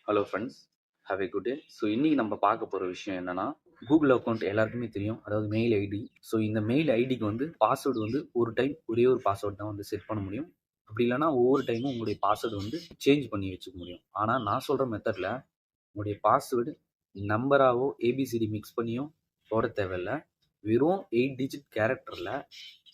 Hello friends, have a good day. So இன்றைக்கி நம்ம பார்க்க போகிற விஷயம் என்னென்னா, கூகுள் அக்கௌண்ட் எல்லாருக்குமே தெரியும். அதாவது மெயில் ஐடி. ஸோ இந்த மெயில் ஐடிக்கு வந்து பாஸ்வேர்டு வந்து ஒரு டைம் ஒரே ஒரு பாஸ்வேர்டு தான் வந்து செட் பண்ண முடியும். அப்படி இல்லைனா ஒவ்வொரு டைமும் உங்களுடைய பாஸ்வேர்டு வந்து சேஞ்ச் பண்ணி வச்சுக்க முடியும். ஆனால் நான் சொல்கிற மெத்தடில் உங்களுடைய பாஸ்வேர்டு நம்பராகவோ ஏபிசிடி மிக்ஸ் பண்ணியோ போட தேவையில்லை. வெறும் 8 டிஜிட் கேரக்டரில்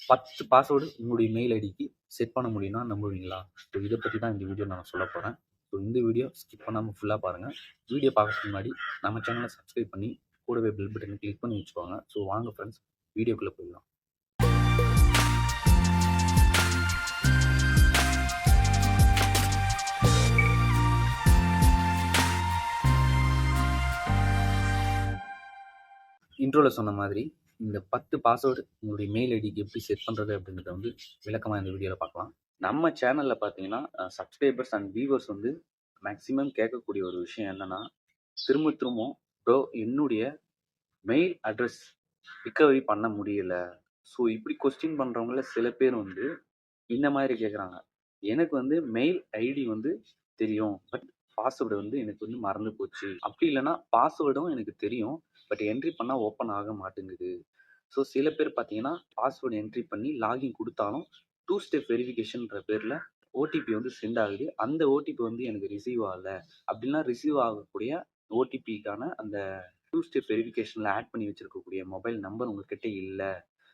10 பாஸ்வேர்டு உங்களுடைய மெயில் ஐடிக்கு செட் பண்ண முடியும்னா நம்புவீங்களா? ஸோ இதை பற்றி தான் இந்த வீடியோ நான் சொல்ல போகிறேன். ஸோ இந்த வீடியோ ஸ்கிப் பண்ணாமல் ஃபுல்லாக பாருங்கள். வீடியோ பார்க்கறதுக்கு முன்னாடி நம்ம சேனலை சப்ஸ்கிரைப் பண்ணி கூடவே பெல் பட்டனை கிளிக் பண்ணி வச்சுக்கோங்க. ஸோ வாங்க ஃப்ரெண்ட்ஸ், வீடியோக்குள்ளே போயிடலாம். இன்ட்ரோவில் சொன்ன மாதிரி இந்த 10 பாஸ்வேர்டு உங்களுடைய மெயில் ஐடிக்கு எப்படி செட் பண்ணுறது அப்படின்றத வந்து விளக்கமாக இந்த வீடியோவில் பார்க்கலாம். நம்ம சேனலில் பார்த்தீங்கன்னா சப்ஸ்கிரைபர்ஸ் அண்ட் வியூவர்ஸ் வந்து மேக்ஸிமம் கேட்கக்கூடிய ஒரு விஷயம் என்னென்னா, திரும்ப ப்ரோ என்னுடைய மெயில் அட்ரஸ் ரிகவரி பண்ண முடியல. ஸோ இப்படி கொஸ்டின் பண்ணுறவங்கள சில பேர் வந்து இந்த மாதிரி கேட்குறாங்க. எனக்கு வந்து மெயில் ஐடி வந்து தெரியும், பட் பாஸ்வேர்டு வந்து எனக்கு வந்து மறந்து போச்சு. அப்படி இல்லைன்னா பாஸ்வேர்டும் எனக்கு தெரியும், பட் என்ட்ரி பண்ணால் ஓப்பன் ஆக மாட்டேங்குது. ஸோ சில பேர் பார்த்தீங்கன்னா பாஸ்வேர்டு என்ட்ரி பண்ணி லாகின் கொடுத்தாலும் 2 ஸ்டெப் வெரிஃபிகேஷன்ற பேரில் ஓடிபி வந்து சென்ட் ஆகுது. அந்த ஓடிபி வந்து எனக்கு ரிசீவ் ஆகலை. அப்படின்னா ரிசீவ் ஆகக்கூடிய ஓடிபிக்கான அந்த 2 ஸ்டெப் வெரிஃபிகேஷனில் ஆட் பண்ணி வச்சுருக்கக்கூடிய மொபைல் நம்பர் உங்கள்கிட்ட இல்லை.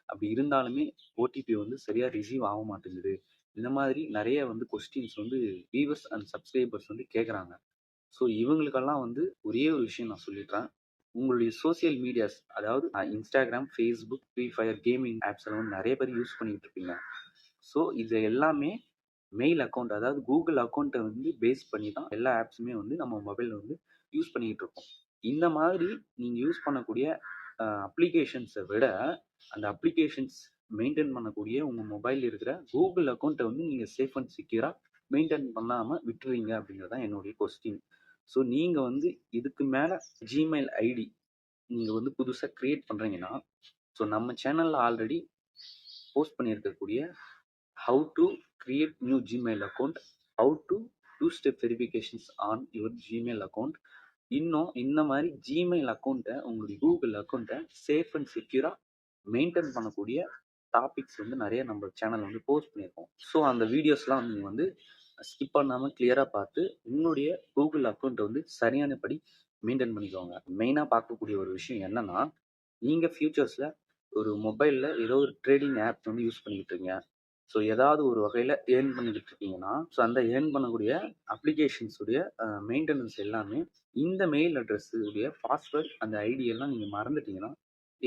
அப்படி இருந்தாலுமே ஓடிபி வந்து சரியாக ரிசீவ் ஆக மாட்டேங்குது. இந்த மாதிரி நிறைய வந்து கொஸ்டின்ஸ் வந்து வியூவர்ஸ் அண்ட் சப்ஸ்கிரைபர்ஸ் வந்து கேட்குறாங்க. ஸோ இவங்களுக்கெல்லாம் வந்து ஒரே ஒரு விஷயம் நான் சொல்லிடுறேன். உங்களுடைய சோசியல் மீடியாஸ், அதாவது Instagram, Facebook, free fire gaming apps எல்லாம் வந்து நிறைய பேர் யூஸ் பண்ணிகிட்டு இருப்பீங்க. ஸோ இது எல்லாமே மெயில் அக்கௌண்ட், அதாவது கூகுள் அக்கௌண்ட்டை வந்து பேஸ் பண்ணி தான் எல்லா ஆப்ஸுமே வந்து நம்ம மொபைலில் வந்து யூஸ் பண்ணிக்கிட்டு இருக்கோம். இந்த மாதிரி நீங்கள் யூஸ் பண்ணக்கூடிய அப்ளிகேஷன்ஸை விட அந்த அப்ளிகேஷன்ஸ் மெயின்டைன் பண்ணக்கூடிய உங்கள் மொபைலில் இருக்கிற கூகுள் அக்கௌண்ட்டை வந்து நீங்கள் சேஃப் அண்ட் செக்யூராக மெயின்டைன் பண்ணாமல் விட்டுறீங்க அப்படிங்கிறது தான் என்னுடைய கொஸ்டின். ஸோ நீங்கள் வந்து இதுக்கு மேலே ஜிமெயில் ஐடி நீங்கள் வந்து புதுசாக க்ரியேட் பண்ணுறீங்கன்னா, ஸோ நம்ம சேனலில் ஆல்ரெடி போஸ்ட் பண்ணியிருக்கக்கூடிய how to create new Gmail account, how to two step verifications on your Gmail account. இன்னும் இந்த மாதிரி ஜிமெயில் அக்கௌண்ட்டை, உங்களுடைய கூகுள் அக்கௌண்ட்டை சேஃப் அண்ட் செக்யூராக மெயின்டைன் பண்ணக்கூடிய டாபிக்ஸ் வந்து நிறைய நம்ம சேனல் வந்து போஸ்ட் பண்ணியிருக்கோம். ஸோ அந்த வீடியோஸ்லாம் நீங்கள் வந்து ஸ்கிப் பண்ணாமல் கிளியராக பார்த்து உங்களுடைய கூகுள் அக்கௌண்ட்டை வந்து சரியானபடி மெயின்டைன் பண்ணிக்கோங்க. மெயினாக பார்க்கக்கூடிய ஒரு விஷயம் என்னென்னா, நீங்கள் ஃப்யூச்சர்ஸில் ஒரு மொபைலில் ஏதோ ஒரு ட்ரேடிங் ஆப் வந்து யூஸ் பண்ணிக்கிட்டு இருக்கீங்க. ஸோ ஏதாவது ஒரு வகையில் ஏர்ன் பண்ணிக்கிட்டு இருக்கீங்கன்னா, ஸோ அந்த ஏர்ன் பண்ணக்கூடிய அப்ளிகேஷன்ஸுடைய மெயின்டெனன்ஸ் எல்லாமே இந்த மெயில் அட்ரஸ் உடைய பாஸ்வேர்ட் அந்த ஐடி எல்லாம் நீங்கள் மறந்துட்டீங்கன்னா,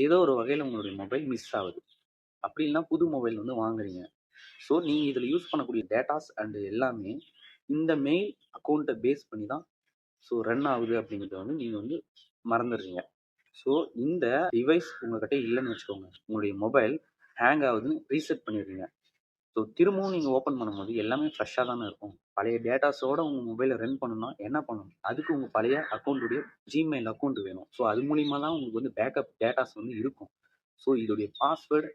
ஏதோ ஒரு வகையில் உங்களுடைய மொபைல் மிஸ் ஆகுது. அப்படி இல்லைன்னா புது மொபைல் வந்து வாங்குறீங்க. ஸோ நீங்கள் இதில் யூஸ் பண்ணக்கூடிய டேட்டாஸ் அண்டு எல்லாமே இந்த மெயில் அக்கௌண்ட்டை பேஸ் பண்ணி தான் ஸோ ரன் ஆகுது அப்படிங்கிறத வந்து நீங்கள் வந்து மறந்துடுறீங்க. ஸோ இந்த டிவைஸ் உங்கள்கிட்ட இல்லைன்னு வச்சுக்கோங்க, உங்களுடைய மொபைல் ஹேங் ஆகுதுன்னு ரீசெட் பண்ணிடுறீங்க. ஸோ திரும்பவும் நீங்கள் ஓப்பன் பண்ணும்போது எல்லாமே ஃப்ரெஷ்ஷாக தானே இருக்கும். பழைய டேட்டாஸோடு உங்கள் மொபைலை ரன் பண்ணணும்னா என்ன பண்ணணும்? அதுக்கு உங்கள் பழைய அக்கௌண்ட்டுடைய ஜிமெயில் அக்கௌண்ட் வேணும். ஸோ அது மூலிமா தான் உங்களுக்கு வந்து பேக்கப் டேட்டாஸ் வந்து இருக்கும். ஸோ இதோடைய பாஸ்வேர்டு,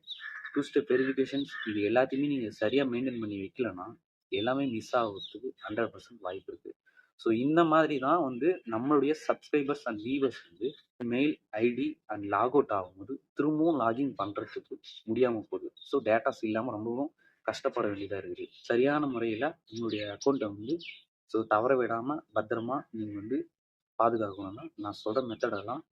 2 ஸ்டெப் வெரிஃபிகேஷன்ஸ் இது எல்லாத்தையுமே நீங்கள் சரியாக மெயின்டைன் பண்ணி வைக்கலன்னா எல்லாமே மிஸ் ஆகிறதுக்கு 100% வாய்ப்பு இருக்குது. ஸோ இந்த மாதிரி தான் வந்து நம்மளுடைய சப்ஸ்கிரைபர்ஸ் அண்ட் வியூவர்ஸ் வந்து mail ID and log out ஆகும்போது திரும்பவும் லாகின் பண்ணுறதுக்கு முடியாமல் போகுது. ஸோ டேட்டாஸ் இல்லாமல் ரொம்பவும் கஷ்டப்பட வேண்டியதாக இருக்குது. சரியான முறையில் உங்களுடைய அக்கௌண்ட்டை வந்து ஸோ தவற விடாமல் பத்திரமா நீங்கள் வந்து பாதுகாக்கணும்னா நான் சொல்கிற மெத்தடெல்லாம்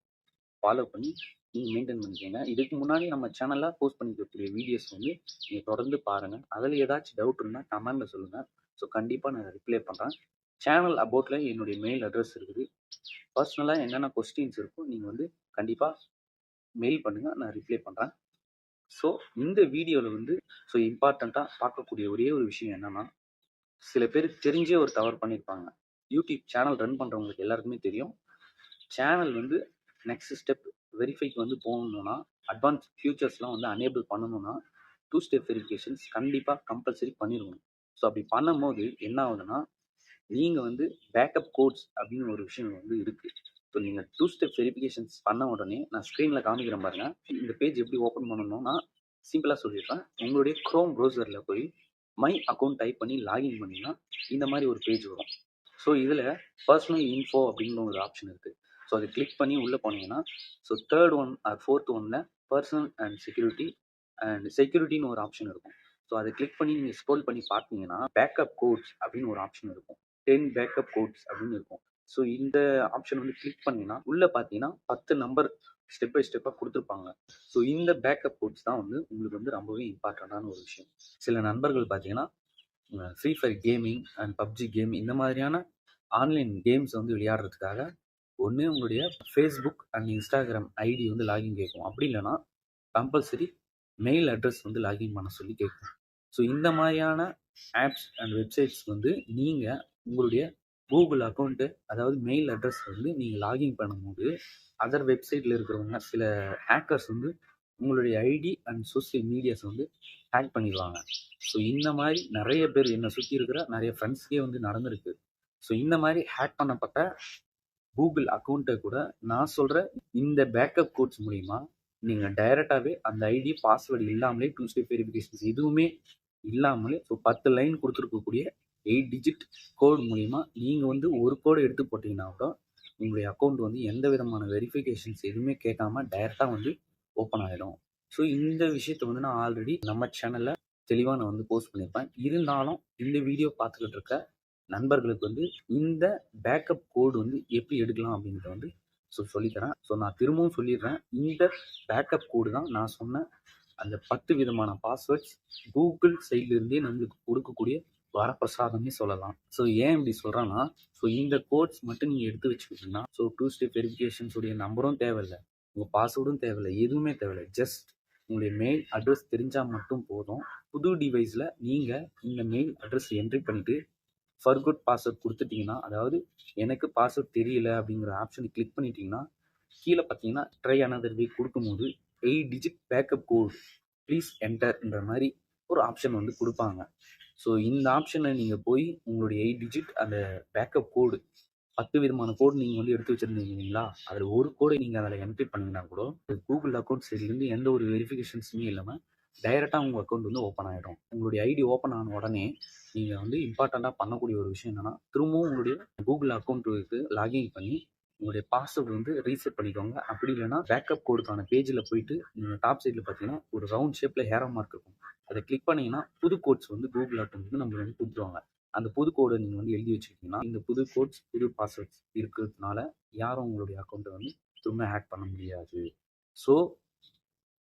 ஃபாலோ பண்ணி நீங்கள் மெயின்டைன் பண்ணிக்கோங்க. இதுக்கு முன்னாடி நம்ம சேனலில் போஸ்ட் பண்ணிக்கக்கூடிய வீடியோஸ் வந்து நீங்கள் தொடர்ந்து பாருங்கள். அதில் ஏதாச்சும் டவுட் இருந்தால் கமெண்டில் சொல்லுங்கள். ஸோ கண்டிப்பாக நான் ரிப்ளை பண்ணுறேன். சேனல் அபவுட்டில் என்னுடைய மெயில் அட்ரஸ் இருக்குது. பர்சனலாக என்னென்ன கொஸ்டின்ஸ் இருக்கோ நீங்கள் வந்து கண்டிப்பாக மெயில் பண்ணுங்கள், நான் ரிப்ளை பண்ணுறேன். ஸோ இந்த வீடியோவில் வந்து ஸோ இம்பார்ட்டண்ட்டாக பார்க்கக்கூடிய ஒரே ஒரு விஷயம் என்னென்னா, சில பேர் தெரிஞ்சே ஒரு தவறு பண்ணியிருப்பாங்க. யூடியூப் சேனல் ரன் பண்ணுறவங்களுக்கு எல்லாருக்குமே தெரியும். சேனல் வந்து நெக்ஸ்ட் ஸ்டெப் வெரிஃபைக்கு வந்து போகணுன்னா, அட்வான்ஸ் ஃபியூச்சர்ஸ்லாம் வந்து அனேபிள் பண்ணணும்னா 2 ஸ்டெப் வெரிஃபிகேஷன்ஸ் கண்டிப்பாக கம்பல்சரி பண்ணிடணும். ஸோ அப்படி பண்ணும்போது என்ன ஆகுதுன்னா, நீங்கள் வந்து பேக்கப் கோட்ஸ் அப்படின்னு ஒரு விஷயம் வந்து இருக்குது. ஸோ நீங்கள் 2 ஸ்டெப் வெரிஃபிகேஷன்ஸ் பண்ண உடனே நான் ஸ்க்ரீனில் காமிக்கிறேன் பாருங்கள். இந்த பேஜ் எப்படி ஓப்பன் பண்ணணும்னா சிம்பிளாக சொல்லிடுறேன். உங்களுடைய க்ரோம் ப்ரௌசரில் போய் மை அக்கௌண்ட் டைப் பண்ணி லாகின் பண்ணிங்கன்னா இந்த மாதிரி ஒரு பேஜ் வரும். ஸோ இதில் பர்சனல் இன்ஃபோ அப்படின்னு ஒரு ஆப்ஷன் இருக்குது. ஸோ அதை கிளிக் பண்ணி உள்ளே போனீங்கன்னா, so third one or fourth ஒன்னில் பர்சனல் அண்ட் செக்யூரிட்டின்னு ஒரு ஆப்ஷன் இருக்கும். ஸோ அதை கிளிக் பண்ணி நீங்கள் ஸ்க்ரோல் பண்ணி பார்த்தீங்கன்னா, பேக்கப் கோட்ஸ் அப்படின்னு ஒரு ஆப்ஷன் இருக்கும். 10 பேக்கப் கோட்ஸ் அப்படின்னு இருக்கும். ஸோ இந்த ஆப்ஷன் வந்து கிளிக் பண்ணிங்கன்னா உள்ளே பார்த்தீங்கன்னா 10 நம்பர் ஸ்டெப் பை ஸ்டெப்பாக கொடுத்துருப்பாங்க. ஸோ இந்த பேக்கப் கோட்ஸ் தான் வந்து உங்களுக்கு வந்து ரொம்பவே இம்பார்ட்டண்ட்டான ஒரு விஷயம். சில நண்பர்கள் பார்த்தீங்கன்னா free fire gaming and PUBG game இந்த மாதிரியான ஆன்லைன் கேம்ஸ் வந்து விளையாடுறதுக்காக ஒன்று உங்களுடைய ஃபேஸ்புக் அண்ட் இன்ஸ்டாகிராம் ஐடி வந்து லாகின் கேட்கும். அப்படி இல்லைன்னா கம்பல்சரி மெயில் அட்ரஸ் வந்து லாகின் பண்ண சொல்லி கேட்கும். ஸோ இந்த மாதிரியான ஆப்ஸ் அண்ட் வெப்சைட்ஸ் வந்து நீங்கள் உங்களுடைய கூகுள் அக்கௌண்ட்டு, அதாவது மெயில் அட்ரஸ் வந்து நீங்கள் லாகின் பண்ணும்போது அதர் வெப்சைட்டில் இருக்கிறவங்க சில ஹேக்கர்ஸ் வந்து உங்களுடைய ஐடி அண்ட் சோசியல் மீடியாஸ் வந்து ஹேக் பண்ணிடுவாங்க. ஸோ இந்த மாதிரி நிறைய பேர் என்னை சுற்றி இருக்கிற நிறைய ஃப்ரெண்ட்ஸ்க்கே வந்து நடந்திருக்கு. ஸோ இந்த மாதிரி ஹேக் பண்ணப்பட்ட கூகுள் அக்கௌண்ட்டை கூட நான் சொல்கிற இந்த பேக்கப் கோட்ஸ் மூலிமா நீங்கள் டைரெக்டாகவே அந்த ஐடி பாஸ்வேர்டு இல்லாமலே 2 ஸ்டெப் வெரிஃபிகேஷன்ஸ் எதுவுமே இல்லாமலே ஸோ 10 லைன் கொடுத்துருக்கக்கூடிய 8 டிஜிட் கோடு மூலிமா நீங்கள் வந்து ஒரு கோடு எடுத்து போட்டிங்கன்னா கூட உங்களுடைய அக்கௌண்ட் வந்து எந்த விதமான வெரிஃபிகேஷன்ஸ் எதுவுமே கேட்காம டைரெக்டாக வந்து ஓப்பன் ஆகிடும். ஸோ இந்த விஷயத்தை வந்து நான் ஆல்ரெடி நம்ம சேனலில் தெளிவாக நான் வந்து போஸ்ட் பண்ணியிருப்பேன். இருந்தாலும் இந்த வீடியோ பார்த்துக்கிட்டு இருக்க நண்பர்களுக்கு வந்து இந்த பேக்கப் கோடு வந்து எப்படி எடுக்கலாம் அப்படின்றத வந்து சொல்லித்தரேன். ஸோ நான் திரும்பவும் சொல்லிடுறேன், இந்த பேக்கப் கோடு தான் நான் சொன்ன அந்த 10 விதமான பாஸ்வேர்ட்ஸ் கூகுள் சைட்லேருந்தே நம்மளுக்கு கொடுக்கக்கூடிய வரப்பிரசாதம்னே சொல்லலாம். ஸோ ஏன் இப்படி சொல்கிறேன்னா, ஸோ இந்த கோட்ஸ் மட்டும் நீங்கள் எடுத்து வச்சுக்கிட்டீங்கன்னா, ஸோ 2 ஸ்டெப் வெரிஃபிகேஷன்ஸுடைய நம்பரும் தேவையில்லை, உங்கள் பாஸ்வேர்டும் தேவையில்லை, எதுவுமே தேவையில்லை. ஜஸ்ட் உங்களுடைய மெயில் அட்ரஸ் தெரிஞ்சால் மட்டும் போதும். புது டிவைஸில் நீங்கள் இந்த மெயில் அட்ரஸ் என்ட்ரி பண்ணிவிட்டு ஃபர்கட் பாஸ்வேர்ட் கொடுத்துட்டிங்கன்னா, அதாவது எனக்கு பாஸ்வேர்ட் தெரியல அப்படிங்கிற ஆப்ஷனை கிளிக் பண்ணிட்டீங்கன்னா, கீழே பார்த்தீங்கன்னா ட்ரை அனதர் வே கொடுக்கும்போது 8 டிஜிட் பேக்கப் கோட் ப்ளீஸ் என்டர்ன்ற மாதிரி ஒரு ஆப்ஷன் வந்து கொடுப்பாங்க. ஸோ இந்த ஆப்ஷனை நீங்கள் போய் உங்களுடைய 8 டிஜிட் அந்த பேக்கப் கோடு 10 விதமான கோடு நீங்கள் வந்து எடுத்து வச்சுருந்தீங்க இல்லைங்களா, அதில் ஒரு கோடை நீங்கள் அதில் என்ட்ரி பண்ணிங்கன்னா கூட கூகுள் அக்கௌண்ட் சைட்லேருந்து எந்த ஒரு வெரிஃபிகேஷன்ஸுமே இல்லாமல் டைரெக்டாக உங்கள் அக்கௌண்ட் வந்து ஓப்பன் ஆகிடும். உங்களுடைய ஐடி ஓப்பன் ஆன உடனே நீங்கள் வந்து இம்பார்ட்டண்ட்டாக பண்ணக்கூடிய ஒரு விஷயம் என்னென்னா, திரும்பவும் உங்களுடைய கூகுள் அக்கௌண்ட்டுக்கு லாகின் பண்ணி உங்களுடைய பாஸ்வேர்டு வந்து ரீசெட் பண்ணிக்கோங்க. அப்படி இல்லைன்னா பேக்கப் கோடுக்கான பேஜில் போயிட்டு நீங்கள் டாப் சைடில் பார்த்தீங்கன்னா ஒரு ரவுண்ட் ஷேப்பில் ஹேரோ மார்க் இருக்கும். அதை கிளிக் பண்ணிங்கன்னா புது கோட்ஸ் வந்து கூகுள் அக்கௌண்ட் வந்து நம்மளுக்கு வந்து கொடுத்துருவாங்க. அந்த புது கோடை நீங்கள் வந்து எழுதி வச்சுக்கிட்டீங்கன்னா இந்த புது கோட்ஸ் புது பாஸ்வேர்ட்ஸ் இருக்கிறதுனால யாரும் உங்களுடைய அக்கௌண்ட்டை வந்து திரும்ப ஹேக் பண்ண முடியாது. ஸோ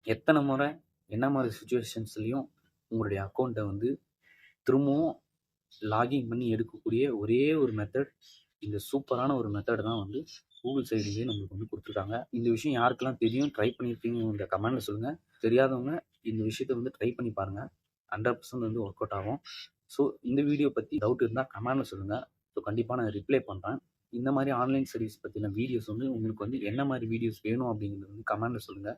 எத்தனை முறை என்ன மாதிரி சுச்சுவேஷன்ஸ்லையும் உங்களுடைய அக்கௌண்ட்டை வந்து திரும்பவும் லாகின் பண்ணி எடுக்கக்கூடிய ஒரே ஒரு மெத்தட், இந்த சூப்பரான ஒரு மெத்தட் தான் வந்து கூகுள் சைட்லேயே நம்மளுக்கு வந்து கொடுத்துருக்காங்க. இந்த விஷயம் யாருக்கெல்லாம் தெரியும், ட்ரை பண்ணியிருக்கீங்க இந்த கமெண்டில் சொல்லுங்கள். தெரியாதவங்க இந்த விஷயத்தை வந்து ட்ரை பண்ணி பாருங்கள், 100% வந்து ஒர்க் அவுட் ஆகும். ஸோ இந்த வீடியோ பற்றி டவுட் இருந்தால் கமெண்டில் சொல்லுங்கள். ஸோ கண்டிப்பாக நான் ரிப்ளை பண்ணுறேன். இந்த மாதிரி ஆன்லைன் சர்வீஸ் பற்றின வீடியோஸ் வந்து உங்களுக்கு வந்து என்ன மாதிரி வீடியோஸ் வேணும் அப்படிங்கிறது வந்து கமெண்டில் சொல்லுங்கள்.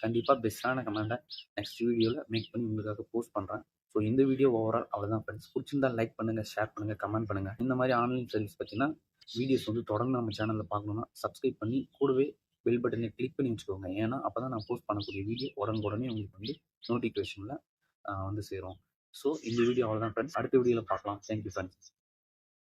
கண்டிப்பாக பெஸ்ட்டான கமெண்டை நெக்ஸ்ட் வீடியோவில் மேக் பண்ணி உங்களுக்காக போஸ்ட் பண்ணுறேன். ஸோ இந்த வீடியோ ஓவரால் அவ்வளோதான் ஃப்ரெண்ட்ஸ். பிடிச்சிருந்தால் லைக் பண்ணுங்கள், ஷேர் பண்ணுங்கள், கமெண்ட் பண்ணுங்கள். இந்த மாதிரி ஆன்லைன் சர்வீஸ் பற்றினா வீடியோஸ் வந்து தொடர்ந்து நம்ம சேனலில் பார்க்கணுன்னா சப்ஸ்கிரைப் பண்ணி கூடவே பெல் பட்டனை கிளிக் பண்ணி வச்சுக்கோங்க. ஏன்னா அப்போ தான் நான் போஸ்ட் பண்ணக்கூடிய வீடியோ உடனுக்குடனே உங்களுக்கு வந்து நோட்டிஃபிகேஷனில் வந்து சேரும். ஸோ இந்த வீடியோ அவ்வளோதான் ஃப்ரெண்ட்ஸ். அடுத்த வீடியோவில் பார்க்கலாம். Thank you friends.